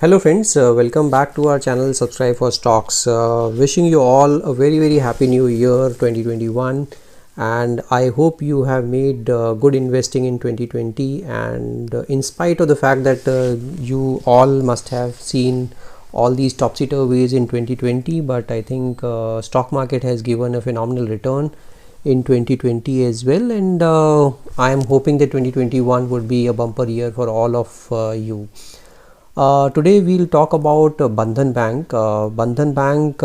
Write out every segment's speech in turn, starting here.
Hello friends, welcome back to our channel. Subscribe for stocks. Wishing you all a very happy new year 2021, and I hope you have made good investing in 2020. And in spite of the fact that you all must have seen all these topsy turvies in 2020, but I think stock market has given a phenomenal return in 2020 as well, and I am hoping that 2021 would be a bumper year for all of you. Today we'll talk about Bandhan Bank. Bandhan Bank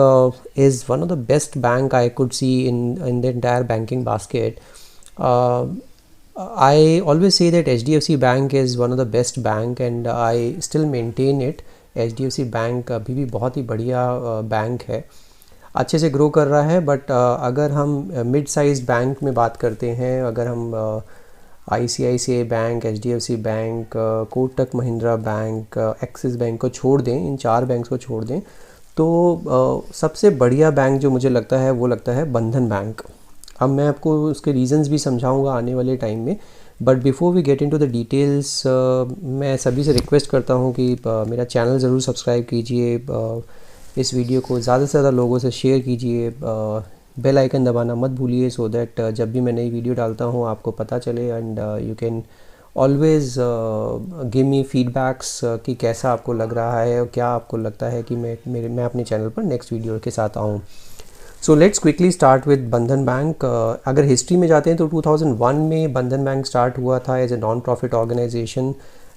is one of the best bank I could see in the entire banking basket. Uh, I always say that HDFC Bank is one of the best bank and I still maintain it. HDFC bank अभी भी बहुत ही बढ़िया bank है, अच्छे से grow कर रहा है. बट अगर हम मिड साइज बैंक में बात करते हैं, अगर हम ICICI bank, HDFC bank, Kotak Mahindra bank, axis bank को छोड़ दें, इन चार बैंक्स को छोड़ दें, तो सबसे बढ़िया बैंक जो मुझे लगता है वो लगता है बंधन बैंक. अब मैं आपको उसके रीज़न्स भी समझाऊंगा आने वाले टाइम में. But before we get into the details, मैं सभी से रिक्वेस्ट करता हूँ कि मेरा चैनल ज़रूर सब्सक्राइब कीजिए, इस वीडियो को ज़्यादा से ज़्यादा लोगों से शेयर कीजिए, बेल आइकन दबाना मत भूलिए, सो दैट जब भी मैं नई वीडियो डालता हूँ आपको पता चले. And you can always give me feedbacks कि कैसा आपको लग रहा है और क्या आपको लगता है कि मैं अपने चैनल पर नेक्स्ट वीडियो के साथ आऊँ. So let's quickly start with बंधन बैंक. अगर हिस्ट्री में जाते हैं तो 2001 में बंधन बैंक स्टार्ट हुआ था as a non profit organisation,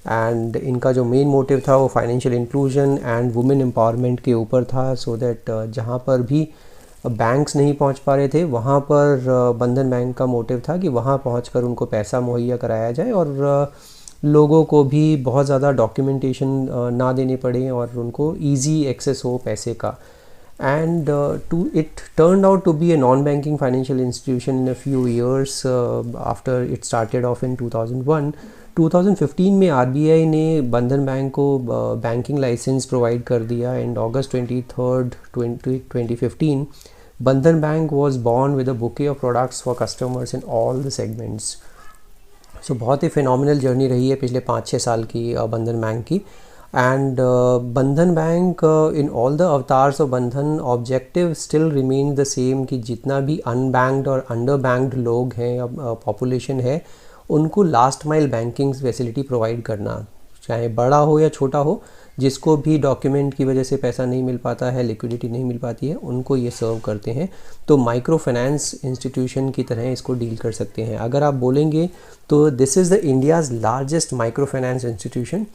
and इनका जो मेन मोटिव था वो financial inclusion and women empowerment के ऊपर था. सो दैट जहाँ पर भी बैंक्स नहीं पहुंच पा रहे थे वहाँ पर बंधन बैंक का मोटिव था कि वहाँ पहुंचकर उनको पैसा मुहैया कराया जाए और लोगों को भी बहुत ज़्यादा डॉक्यूमेंटेशन ना देने पड़े और उनको इजी एक्सेस हो पैसे का. And it turned out to be a non-banking financial institution in a few years after it started off in 2001. 2015 में RBI ने बंधन बैंक को बैंकिंग लाइसेंस प्रोवाइड कर दिया एंड अगस्त 23rd 2015 बंधन bank was born with a bouquet of products for customers in all the segments. So बहुत ही phenomenal journey रही है पिछले 5-6 साल की बंधन बैंक की. And Bandhan Bank, in all the avatars of Bandhan, objective still remains the same कि जितना भी unbanked और underbanked लोग हैं, population है, उनको last mile banking facility provide करना, चाहे बड़ा हो या छोटा हो, जिसको भी डॉक्यूमेंट की वजह से पैसा नहीं मिल पाता है, लिक्विडिटी नहीं मिल पाती है, उनको ये सर्व करते हैं. तो माइक्रो फाइनेंस इंस्टीट्यूशन की तरह इसको डील कर सकते हैं. अगर आप बोलेंगे तो this is the India's largest micro finance institution.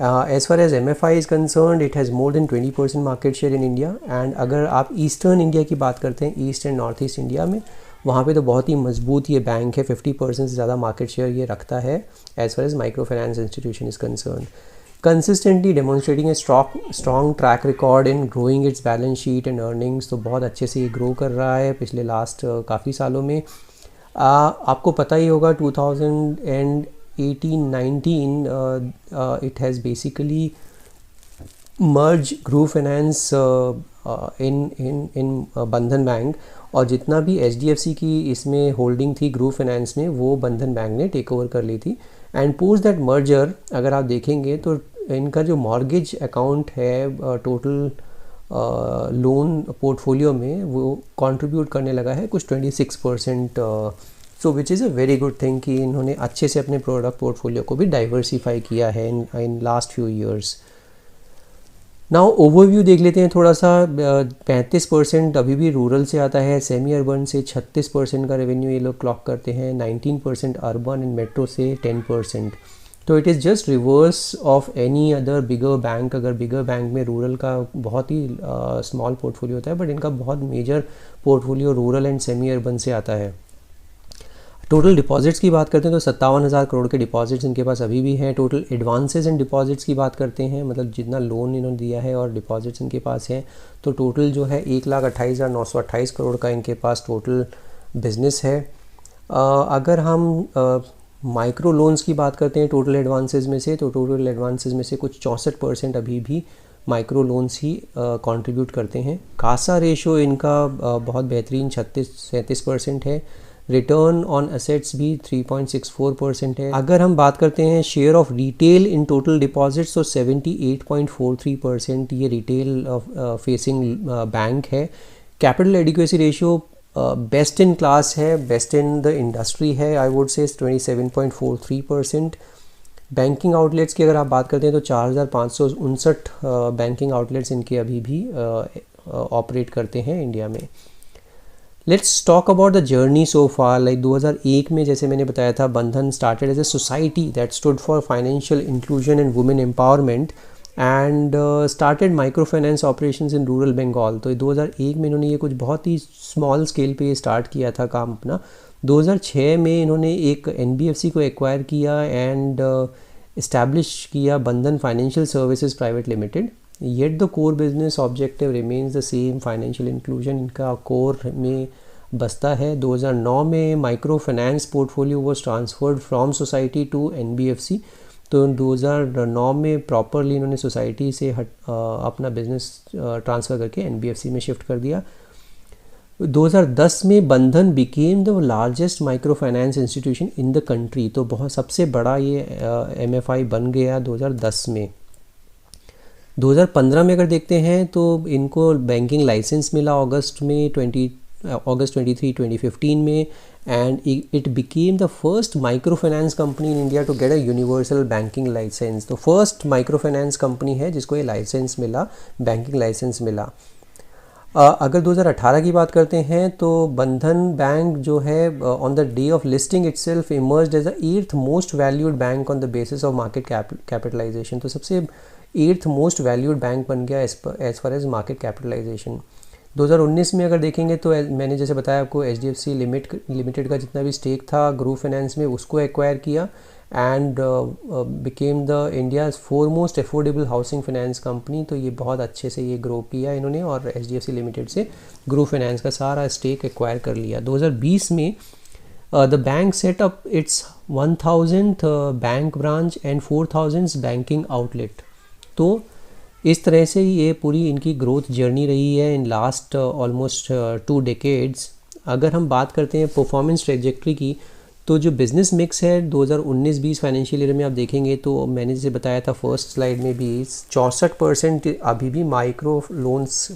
As far as MFI is concerned, it has more than 20% market share in India. And अगर आप ईस्टर्न इंडिया की बात करते हैं, east and north east India में, वहाँ पे तो बहुत ही मजबूत ये बैंक है. 50% से ज़्यादा मार्केट शेयर ये रखता है as far as micro finance institution is concern. Consistently demonstrating a strong track record in growing its balance sheet and earnings. तो बहुत अच्छे से ये ग्रो कर रहा है पिछले लास्ट काफ़ी सालों में. आपको पता ही होगा 2018-19 it has basically merged Group Finance in बंधन बैंक, और जितना भी HDFC की इसमें होल्डिंग थी ग्रुप फाइनेंस में वो बंधन बैंक ने टेक ओवर कर ली थी. एंड पोस्ट दैट मर्जर अगर आप देखेंगे तो इनका जो मॉर्गेज अकाउंट है टोटल लोन पोर्टफोलियो में वो कंट्रीब्यूट करने लगा है कुछ 26%. So which is a very good thing कि इन्होंने अच्छे से अपने प्रोडक्ट पोर्टफोलियो को भी डाइवर्सिफाई किया है in last few years. Now overview देख लेते हैं थोड़ा सा. 35% अभी भी रूरल से आता है, सेमी अर्बन से 36% का रेवेन्यू ये लोग क्लॉक करते हैं, 19% अर्बन एंड मेट्रो से 10%. तो it is just reverse of any other bigger bank. अगर बिगर बैंक में रूरल का बहुत ही स्मॉल पोर्टफोलियो होता है, बट इनका बहुत major portfolio rural and semi urban से आता है. टोटल डिपॉजिट्स की बात करते हैं तो 57,000 करोड़ के डिपॉजिट्स इनके पास अभी भी हैं. टोटल एडवांसेस एंड डिपॉजिट्स की बात करते हैं, मतलब जितना लोन इन्होंने दिया है और डिपॉजिट्स इनके पास हैं, तो टोटल जो है 1,28,928 करोड़ का इनके पास टोटल बिजनेस है. अगर हम माइक्रो लोन्स की बात करते हैं टोटल एडवांसेस में से, तो टोटल एडवांसेस में से कुछ 64% अभी भी माइक्रो लोन्स ही कंट्रीब्यूट करते हैं. कासा रेशो इनका बहुत बेहतरीन 36-37% है. रिटर्न ऑन एसेट्स भी 3.64% है। अगर हम बात करते हैं share of retail in total deposits तो 78.43% ये रिटेल फेसिंग बैंक है। Capital adequacy ratio best in class है, बेस्ट इन द इंडस्ट्री है, I would say 27.43%। Banking outlets की अगर आप बात करते हैं तो 4,559 बैंकिंग आउटलेट्स इनके अभी भी ऑपरेट करते हैं इंडिया में। Let's talk about the journey so far. Like 2001 में जैसे मैंने बताया था, Bandhan started as a society that stood for financial inclusion and women empowerment and started micro finance operations in rural Bengal. तो 2001 में इन्होंने ये कुछ बहुत ही स्मॉल स्केल पे स्टार्ट किया था काम अपना। 2006 में इन्होंने एक NBFC को एक्वायर किया एंड इस्टेब्लिश किया Bandhan financial services private limited. Yet the core business objective remains the same, financial inclusion इनका कोर में बसता है। 2009 में micro finance portfolio was transferred from society to NBFC। तो 2009 में प्रॉपरली इन्होंने सोसाइटी से अपना बिजनेस ट्रांसफ़र करके NBFC में शिफ्ट कर दिया। 2010 में Bandhan became the largest micro finance institution in the country. तो बहुत सबसे बड़ा ये MFI बन गया 2010 में। 2015 में अगर देखते हैं तो इनको बैंकिंग लाइसेंस मिला अगस्त 23, 2015 में and it became the first micro finance company in India to get a universal banking license. तो फर्स्ट माइक्रो फाइनेंस कंपनी है जिसको ये लाइसेंस मिला, बैंकिंग लाइसेंस मिला। अगर 2018 की बात करते हैं तो बंधन बैंक जो है on the day of listing itself emerged as the 8th most valued bank on the basis of market capitalisation. तो सबसे 8th मोस्ट वैल्यूड बैंक बन गया as far as market capitalisation. 2019 में अगर देखेंगे तो मैंने जैसे बताया आपको HDFC लिमिटेड का जितना भी स्टेक था ग्रुप फाइनेंस में उसको एक्वायर किया and became the India's foremost affordable housing finance company. तो ये बहुत अच्छे से ये ग्रो किया इन्होंने और HDFC लिमिटेड से ग्रुप फाइनेंस का सारा स्टेक एक्वायर कर लिया। 2020 में the bank set up it's 1000th bank branch and 4000 banking outlet. तो इस तरह से ये पूरी इनकी ग्रोथ जर्नी रही है इन लास्ट ऑलमोस्ट 2 decades। अगर हम बात करते हैं परफॉर्मेंस ट्रेजेक्ट्री की तो जो बिज़नेस मिक्स है 2019-20 फाइनेंशियल ईयर में आप देखेंगे तो मैंने जैसे बताया था फर्स्ट स्लाइड में भी 64% अभी भी माइक्रो लोन्स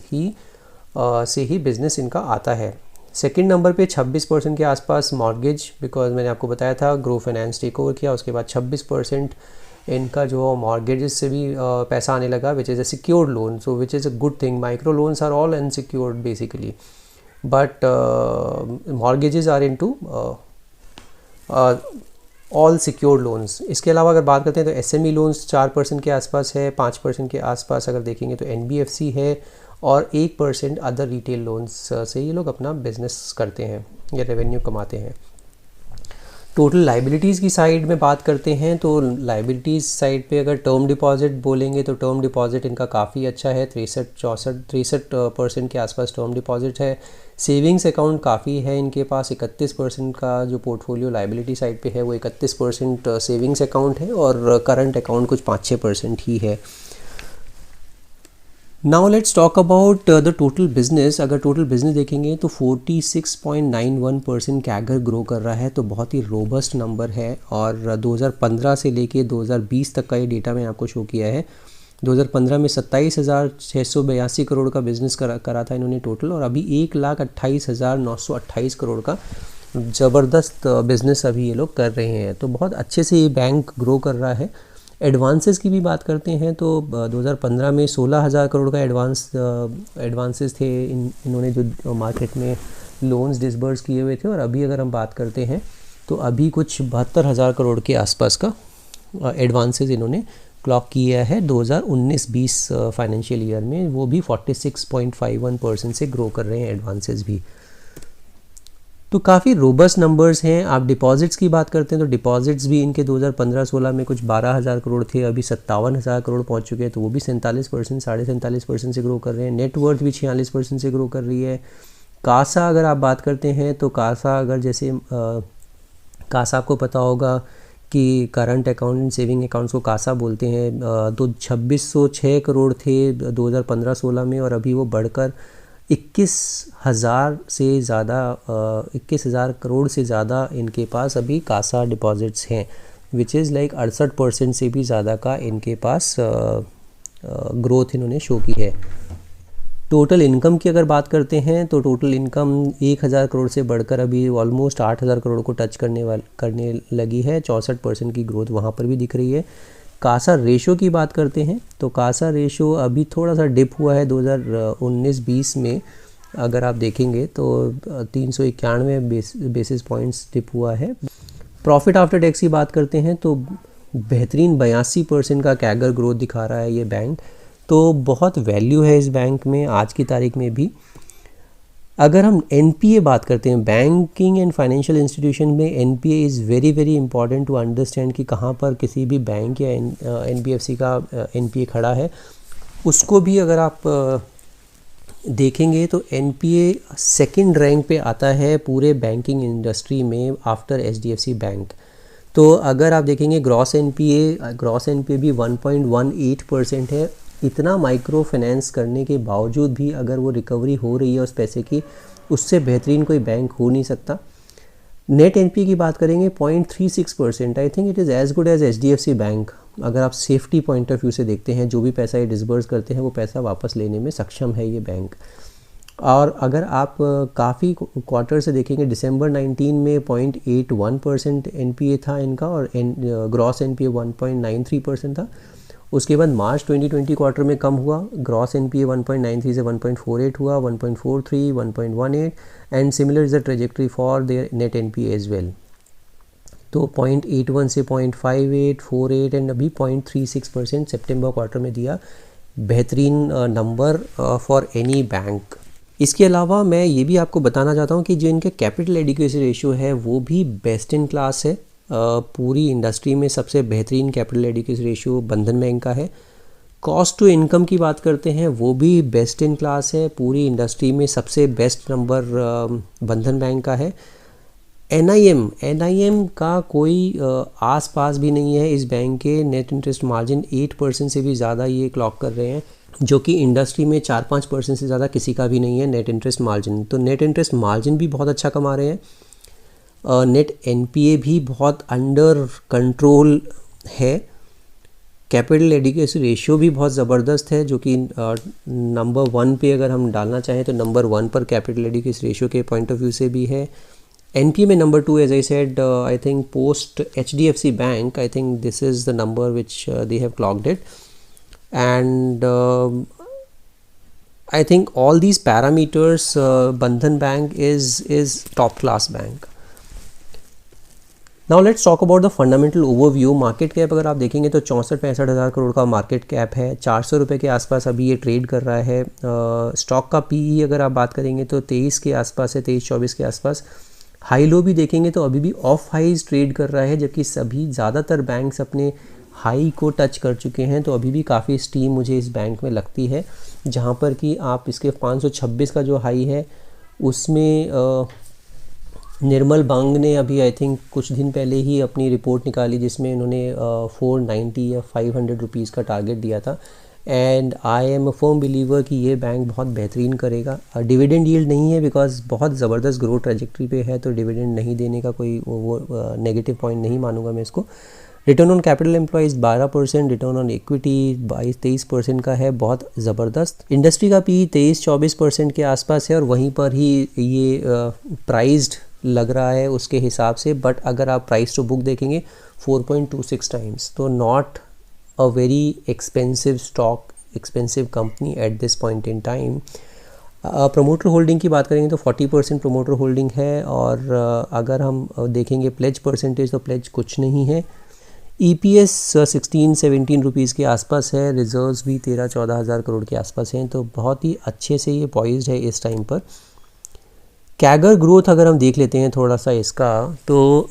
से ही बिज़नेस इनका आता है। सेकंड नंबर पे 26% के आसपास मॉर्गेज, बिकॉज मैंने आपको बताया था ग्रो फाइनेंस टेक ओवर किया, उसके बाद 26% इनका जो मॉर्गेजेस से भी पैसा आने लगा which is a secured loan. So which is a good thing. Micro loans are all unsecured basically but mortgages are into all secured loans. इसके अलावा अगर बात करते हैं तो SME लोन्स 4% के आसपास है, 5% के आसपास अगर देखेंगे तो NBFC है और 1% अदर रिटेल लोन्स से ये लोग अपना बिजनेस करते हैं या रेवेन्यू कमाते हैं। टोटल लाइबिलिटीज़ की साइड में बात करते हैं तो लाइबिलिटीज़ साइड पे अगर टर्म डिपॉजिट बोलेंगे तो टर्म डिपॉजिट इनका काफ़ी अच्छा है, 63% के आसपास टर्म डिपॉजिट है। सेविंग्स अकाउंट काफ़ी है इनके पास, 31% का जो पोर्टफोलियो लाइबिलिटी साइड पे है वो 31% सेविंग्स अकाउंट है और करंट अकाउंट कुछ 5-6% ही है। Now let's talk about the total business. अगर टोटल बिजनेस देखेंगे तो 46.91% कैगर ग्रो कर रहा है, तो बहुत ही रोबस्ट नंबर है। और 2015 से लेके 2020 तक का ये डेटा मैंने आपको शो किया है। 2015 में 27,682 करोड़ का बिज़नेस करा था इन्होंने टोटल, और अभी 1,28,928 करोड़ का ज़बरदस्त बिज़नेस अभी ये लोग कर रहे हैं। तो बहुत अच्छे से ये बैंक ग्रो कर रहा है। एडवांसेस की भी बात करते हैं तो 2015 में 16,000 करोड़ का एडवांसेस थे इन्होंने जो मार्केट में लोन्स डिसबर्स किए हुए थे, और अभी अगर हम बात करते हैं तो अभी कुछ 72,000 करोड़ के आसपास का एडवांसेस इन्होंने क्लॉक किया है 2019-20 फाइनेंशियल ईयर में। वो भी 46.51% से ग्रो कर रहे हैं एडवांसेस भी। तो काफ़ी रोबस्ट नंबर्स हैं। आप डिपॉजिट्स की बात करते हैं तो डिपॉजिट्स भी इनके 2015-16 में कुछ 12,000 करोड़ थे, अभी 57,000 करोड़ पहुंच चुके हैं, तो वो भी 47%, 47.5% से ग्रो कर रहे हैं। नेटवर्थ भी 46% से ग्रो कर रही है। कासा अगर आप बात करते हैं तो कासा अगर जैसे कासा आपको पता होगा कि current account and saving accounts को कासा बोलते हैं। तो 2606 करोड़ थे 2015-16 में, और अभी वो बढ़कर 21,000 से ज़्यादा 21,000 करोड़ से ज़्यादा इनके पास अभी कासा डिपॉजिट्स हैं, विच इज़ लाइक 68% से भी ज़्यादा का इनके पास ग्रोथ इन्होंने शो की है। टोटल इनकम की अगर बात करते हैं तो टोटल इनकम 1,000 करोड़ से बढ़कर अभी ऑलमोस्ट 8,000 करोड़ को टच करने लगी है। 64% की ग्रोथ वहाँ पर भी दिख रही है। कासा रेशो की बात करते हैं तो कासा रेशो अभी थोड़ा सा डिप हुआ है 2019-20 में, अगर आप देखेंगे तो 391 बेसिस पॉइंट्स डिप हुआ है। प्रॉफिट आफ्टर टैक्स की बात करते हैं तो बेहतरीन 82% का कैगर ग्रोथ दिखा रहा है ये बैंक, तो बहुत वैल्यू है इस बैंक में आज की तारीख में भी। अगर हम एनपीए बात करते हैं, बैंकिंग एंड फाइनेंशियल इंस्टीट्यूशन में NPA is very very important to understand कि कहाँ पर किसी भी बैंक या एनबीएफसी का एनपीए खड़ा है। उसको भी अगर आप देखेंगे तो एनपीए सेकंड रैंक पे आता है पूरे बैंकिंग इंडस्ट्री में आफ्टर एचडीएफसी बैंक। तो अगर आप देखेंगे ग्रॉस एनपीए भी 1.18% है। इतना माइक्रो फाइनेंस करने के बावजूद भी अगर वो रिकवरी हो रही है उस पैसे की, उससे बेहतरीन कोई बैंक हो नहीं सकता। नेट एनपीए की बात करेंगे 0.36%, I think it is as good as HDFC bank. अगर आप सेफ्टी पॉइंट ऑफ व्यू से देखते हैं, जो भी पैसा ये डिसबर्स करते हैं वो पैसा वापस लेने में सक्षम है ये बैंक। और अगर आप काफ़ी क्वार्टर से देखेंगे, दिसंबर 19 में 0.81% एनपीए था इनका और ग्रॉस एनपीए 1.93% था। उसके बाद मार्च 2020 क्वार्टर में कम हुआ, ग्रॉस एनपीए 1.93 से 1.48 हुआ, 1.43, 1.18 and similar is the trajectory for their net NPA as well. तो 0.81 से 0.58, 48 एंड अभी 0.36% सितंबर क्वार्टर में दिया, बेहतरीन नंबर फॉर एनी बैंक। इसके अलावा मैं ये भी आपको बताना चाहता हूँ कि जो इनके कैपिटल एडिक्वेसी रेशियो है वो भी बेस्ट इन क्लास है। पूरी इंडस्ट्री में सबसे बेहतरीन कैपिटल एडिक्वेसी रेशियो बंधन बैंक का है। कॉस्ट टू इनकम की बात करते हैं वो भी बेस्ट इन क्लास है, पूरी इंडस्ट्री में सबसे बेस्ट नंबर बंधन बैंक का है। एनआईएम का कोई आस पास भी नहीं है इस बैंक के। नेट इंटरेस्ट मार्जिन 8% से भी ज़्यादा ये क्लॉक कर रहे हैं, जो कि इंडस्ट्री में 4-5% से ज़्यादा किसी का भी नहीं है नेट इंटरेस्ट मार्जिन। तो नेट इंटरेस्ट मार्जिन भी बहुत अच्छा कमा रहे हैं। नेट एनपीए भी बहुत अंडर कंट्रोल है। कैपिटल एडिक्वेसी रेशियो भी बहुत ज़बरदस्त है, जो कि नंबर 1 पे अगर हम डालना चाहें तो नंबर 1 पर कैपिटल एडिक्वेसी रेशियो के पॉइंट ऑफ व्यू से भी है। एनपीए में number 2, as I said, I think post HDFC bank, I think this is the number which they have clocked it and I think all these parameters Bandhan Bank is top class bank. Now let's talk about the fundamental overview. Market cap अगर आप देखेंगे तो 64-65 हज़ार करोड़ का market cap है, 400 रुपये के आसपास अभी ये ट्रेड कर रहा है। स्टॉक का पीई अगर आप बात करेंगे तो 23 के आसपास है, 23-24 के आसपास। हाई लो भी देखेंगे तो अभी भी ऑफ हाइज ट्रेड कर रहा है, जबकि सभी ज़्यादातर बैंक्स अपने हाई को टच कर चुके हैं। तो अभी भी काफ़ी स्टीम मुझे इस बैंक में लगती है, जहाँ पर कि आप इसके 526 का जो हाई है उसमें निर्मल बांग ने अभी आई थिंक कुछ दिन पहले ही अपनी रिपोर्ट निकाली, जिसमें इन्होंने 490 या 500 रुपीज़ का टारगेट दिया था। And I am a firm believer कि ये बैंक बहुत बेहतरीन करेगा। डिविडेंड यील्ड नहीं है बिकॉज बहुत ज़बरदस्त ग्रोथ ट्रैजेक्टरी पे है, तो डिविडेंड नहीं देने का कोई वो नेगेटिव पॉइंट नहीं मानूंगा मैं इसको। Return on capital employees 12%, return on equity 22-23% का है, बहुत ज़बरदस्त। इंडस्ट्री का पी 23-24% के आसपास है और वहीं पर ही ये प्राइस्ड लग रहा है उसके हिसाब से। बट अगर आप प्राइस टू बुक देखेंगे 4.26 टाइम्स, तो not a very expensive stock, expensive company at this point in time. Promoter holding की बात करेंगे तो 40% प्रमोटर होल्डिंग है। और अगर हम देखेंगे प्लेज परसेंटेज, तो प्लेज कुछ नहीं है। EPS 16-17 रुपीज़ के आसपास है, रिजर्व्स भी 13-14 हज़ार करोड़ के आसपास हैं, तो बहुत ही अच्छे से ये पॉइज्ड है इस टाइम पर। कैगर ग्रोथ अगर हम देख लेते हैं थोड़ा सा इसका, तो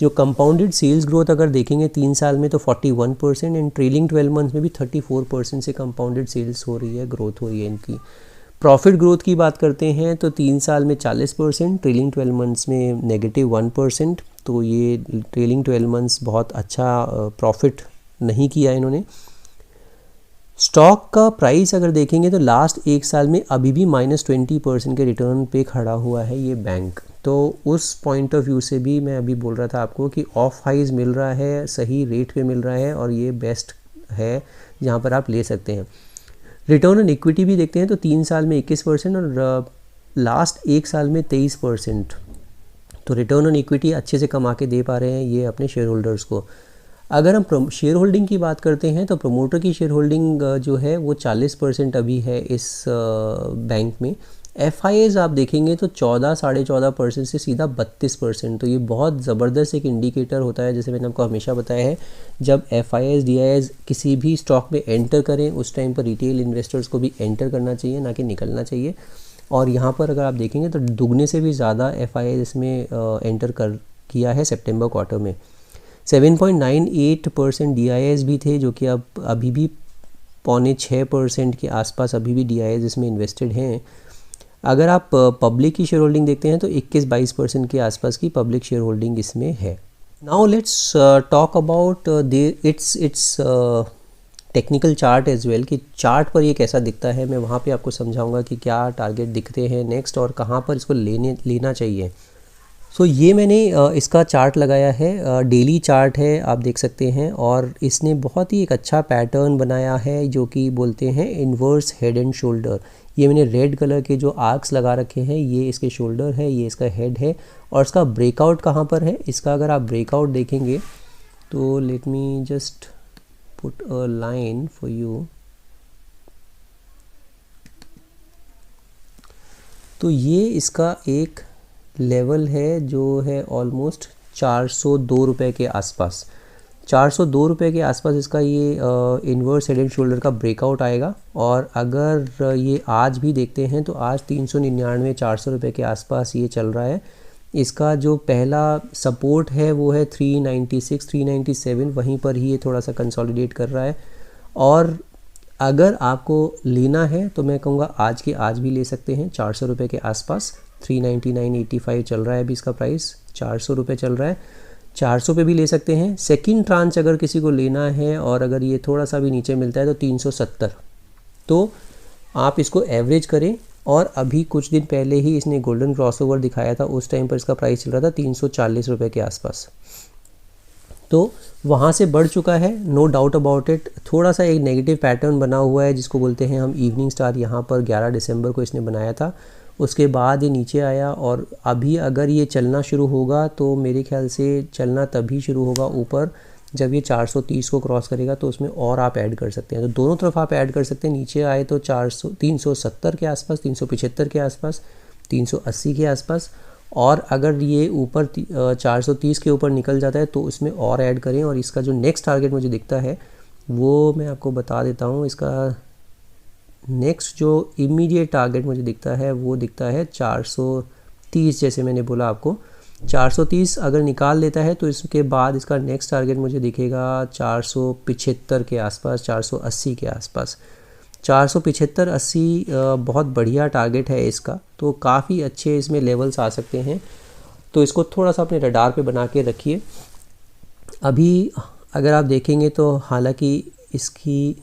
जो कंपाउंडेड सेल्स ग्रोथ अगर देखेंगे 3 साल में तो 41% एंड ट्रेलिंग 12 मंथ्स में भी 34% से कंपाउंडेड सेल्स हो रही है, ग्रोथ हो रही है इनकी। प्रॉफिट ग्रोथ की बात करते हैं तो 3 साल में 40%, ट्रेलिंग 12 मंथ्स में -1%। तो ये ट्रेलिंग 12 मंथ्स बहुत अच्छा प्रॉफिट नहीं किया इन्होंने। स्टॉक का प्राइस अगर देखेंगे तो लास्ट एक साल में अभी भी -20% के रिटर्न पे खड़ा हुआ है ये बैंक। तो उस पॉइंट ऑफ व्यू से भी मैं अभी बोल रहा था आपको कि ऑफ हाइज मिल रहा है, सही रेट पे मिल रहा है और ये बेस्ट है जहाँ पर आप ले सकते हैं। रिटर्न ऑन इक्विटी भी देखते हैं तो 3 साल में 21% और लास्ट एक साल में 23%। तो रिटर्न ऑन इक्विटी अच्छे से कमा के दे पा रहे हैं ये अपने शेयर होल्डर्स को। अगर हम शेयर होल्डिंग की बात करते हैं तो प्रमोटर की शेयर होल्डिंग जो है वो 40% अभी है इस बैंक में। FIAs आप देखेंगे तो 14-14.5% से सीधा 32%। तो ये बहुत ज़बरदस्त एक इंडिकेटर होता है, जैसे मैंने आपको हमेशा बताया है, जब FIAs DIAs किसी भी स्टॉक में एंटर करें उस टाइम पर रिटेल इन्वेस्टर्स को भी एंटर करना चाहिए, ना कि निकलना चाहिए। और यहाँ पर अगर आप देखेंगे तो दुगने से भी ज़्यादा FIAs इसमें एंटर किया है सितंबर क्वार्टर में। 7.98% DIAs भी थे, जो कि अब अभी भी 5.6% के आसपास अभी भी DIAs इसमें इन्वेस्टेड हैं। अगर आप पब्लिक की शेयर होल्डिंग देखते हैं तो 21-22% के आसपास की पब्लिक शेयर होल्डिंग इसमें है। Now let's talk about its technical chart as well, कि चार्ट पर ये कैसा दिखता है। मैं वहाँ पे आपको समझाऊंगा कि क्या टारगेट दिखते हैं नेक्स्ट और कहाँ पर इसको लेना चाहिए। सो ये मैंने इसका चार्ट लगाया है, डेली चार्ट है, आप देख सकते हैं। और इसने बहुत ही एक अच्छा पैटर्न बनाया है जो कि बोलते हैं इन्वर्स हेड एंड शोल्डर। ये मैंने रेड कलर के जो आर्क्स लगा रखे हैं ये इसके शोल्डर है, ये इसका हेड है। और इसका ब्रेकआउट कहाँ पर है, इसका अगर आप ब्रेकआउट देखेंगे तो let me just put a line for you. तो ये इसका एक लेवल है जो है ऑलमोस्ट 402 रुपये के आसपास। 402 रुपये के आसपास इसका ये इन्वर्स हेड एंड शोल्डर का ब्रेकआउट आएगा। और अगर ये आज भी देखते हैं तो आज 399-400 रुपये के आसपास ये चल रहा है। इसका जो पहला सपोर्ट है वो है 396-397, वहीं पर ही ये थोड़ा सा कंसोलिडेट कर रहा है। और अगर आपको लेना है तो मैं कहूँगा आज के आज भी ले सकते हैं 400 रुपये के आसपास। 399.85 चल रहा है अभी इसका प्राइस, 400 रुपये चल रहा है, 400 पे भी ले सकते हैं। सेकंड ट्रांच अगर किसी को लेना है और अगर ये थोड़ा सा भी नीचे मिलता है तो 370, तो आप इसको एवरेज करें। और अभी कुछ दिन पहले ही इसने गोल्डन क्रॉसओवर दिखाया था, उस टाइम पर इसका प्राइस चल रहा था 340 रुपये के आसपास। तो वहाँ से बढ़ चुका है, नो डाउट अबाउट इट। थोड़ा सा एक नेगेटिव पैटर्न बना हुआ है जिसको बोलते हैं हम इवनिंग स्टार, यहाँ पर 11 दिसंबर को इसने बनाया था। उसके बाद ये नीचे आया और अभी अगर ये चलना शुरू होगा तो मेरे ख्याल से चलना तभी शुरू होगा ऊपर जब ये 430 को क्रॉस करेगा, तो उसमें और आप ऐड कर सकते हैं। तो दोनों तरफ आप ऐड कर सकते हैं। नीचे आए तो 370 के आसपास, 375 के आसपास, 380 के आसपास। और अगर ये ऊपर 430 के ऊपर निकल जाता है तो उसमें और ऐड करें। और इसका जो नेक्स्ट टारगेट मुझे दिखता है वो मैं आपको बता देता हूँ। इसका नेक्स्ट जो इमीडिएट टारगेट मुझे दिखता है वो दिखता है 430, जैसे मैंने बोला आपको 430 अगर निकाल लेता है तो इसके बाद इसका नेक्स्ट टारगेट मुझे दिखेगा 475 के आसपास, 480 के आसपास। 475-80 बहुत बढ़िया टारगेट है इसका। तो काफ़ी अच्छे इसमें लेवल्स आ सकते हैं, तो इसको थोड़ा सा अपने रडार पे बना के रखिए। अभी अगर आप देखेंगे तो हालांकि इसका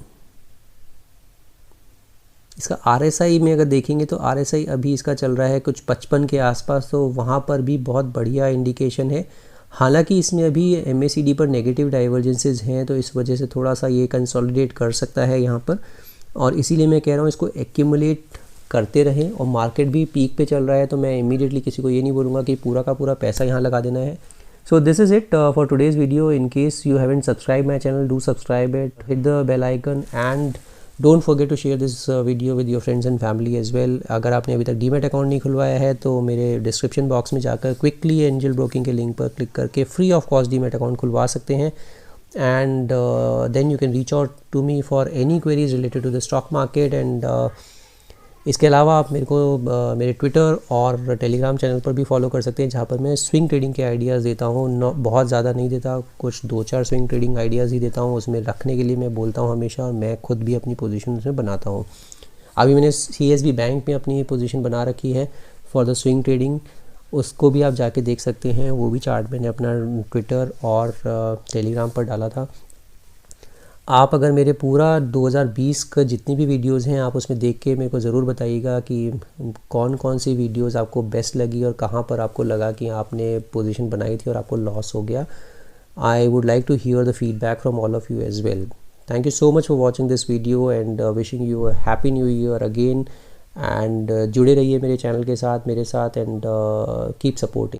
RSI में अगर देखेंगे तो RSI अभी इसका चल रहा है कुछ 55 के आसपास, तो वहाँ पर भी बहुत बढ़िया इंडिकेशन है। हालांकि इसमें अभी MACD पर नेगेटिव डाइवर्जेंसेस हैं, तो इस वजह से थोड़ा सा ये कंसोलिडेट कर सकता है यहाँ पर। और इसीलिए मैं कह रहा हूँ इसको एक्यूमुलेट करते रहें। और मार्केट भी पीक पे चल रहा है, तो मैं इमीडिएटली किसी को ये नहीं बोलूँगा कि पूरा का पूरा पैसा यहाँ लगा देना है। So this is it for today's video. In case you haven't subscribed my channel, do subscribe it, hit the bell icon and don't forget to share this video with your friends and family as well. अगर आपने अभी तक demat account नहीं खुलवाया है तो मेरे description box में जाकर क्विकली एंजल ब्रोकिंग के लिंक पर क्लिक करके free of cost demat account खुलवा सकते हैं। And then you can reach out to me for any queries related to the stock market. And इसके अलावा आप मेरे को मेरे ट्विटर और टेलीग्राम चैनल पर भी फॉलो कर सकते हैं, जहाँ पर मैं स्विंग ट्रेडिंग के आइडियाज़ देता हूँ। बहुत ज़्यादा नहीं देता, कुछ 2-4 स्विंग ट्रेडिंग आइडियाज़ ही देता हूँ। उसमें रखने के लिए मैं बोलता हूँ हमेशा, और मैं खुद भी अपनी पोजीशन उसमें बनाता हूँ। अभी मैंने CSB बैंक में अपनी पोजीशन बना रखी है फॉर द स्विंग ट्रेडिंग, उसको भी आप जाके देख सकते हैं। वो भी चार्ट मैंने अपना ट्विटर और टेलीग्राम पर डाला था। आप अगर मेरे पूरा 2020 का जितनी भी वीडियोस हैं आप उसमें देख के मेरे को ज़रूर बताइएगा कि कौन कौन सी वीडियोस आपको बेस्ट लगी और कहाँ पर आपको लगा कि आपने पोजीशन बनाई थी और आपको लॉस हो गया. I would like to hear the feedback from all of you as well. Thank you so much for watching this video and wishing you a happy new year again. And जुड़े रहिए मेरे channel के साथ मेरे साथ and keep supporting.